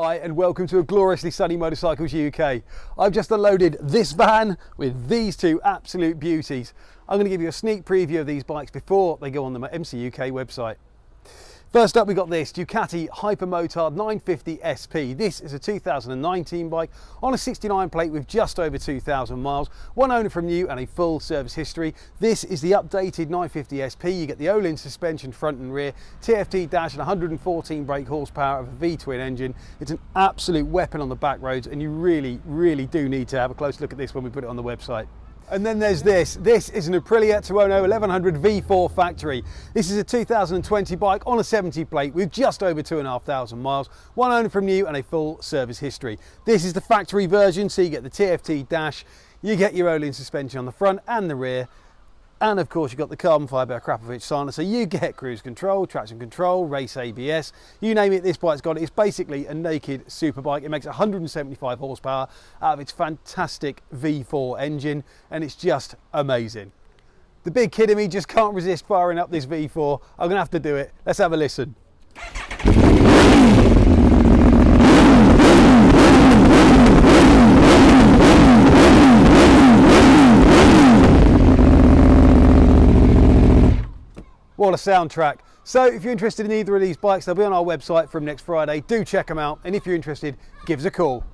Hi and welcome to a gloriously sunny Motorcycles UK. I've just unloaded this van with these two absolute beauties. I'm going to give you a sneak preview of these bikes before they go on the MCUK website. First up, we got this Ducati Hypermotard 950 SP. This is a 2019 bike on a 69 plate with just over 2,000 miles, one owner from new and a full service history. This is the updated 950 SP. You get the Olin suspension front and rear, TFT dash and 114 brake horsepower of a V-twin engine. It's an absolute weapon on the back roads, and you really do need to have a close look at this when we put it on the website. And then there's this. This is an Aprilia Tuono 1100 V4 factory. This is a 2020 bike on a 70 plate with just over 2,500 miles, one owner from new and a full service history. This is the factory version, so you get the TFT dash, you get your Olin suspension on the front and the rear, and of course you've got the carbon fibre Akrapovic silencer. You get cruise control, traction control, race ABS, you name it, this bike's got it. It's basically a naked super bike. It makes 175 horsepower out of its fantastic V4 engine, and it's just amazing. The big kid in me just can't resist firing up this V4. I'm gonna have to do it. Let's have a listen. What a soundtrack. So if you're interested in either of these bikes, they'll be on our website from next Friday. Do check them out, and if you're interested, give us a call.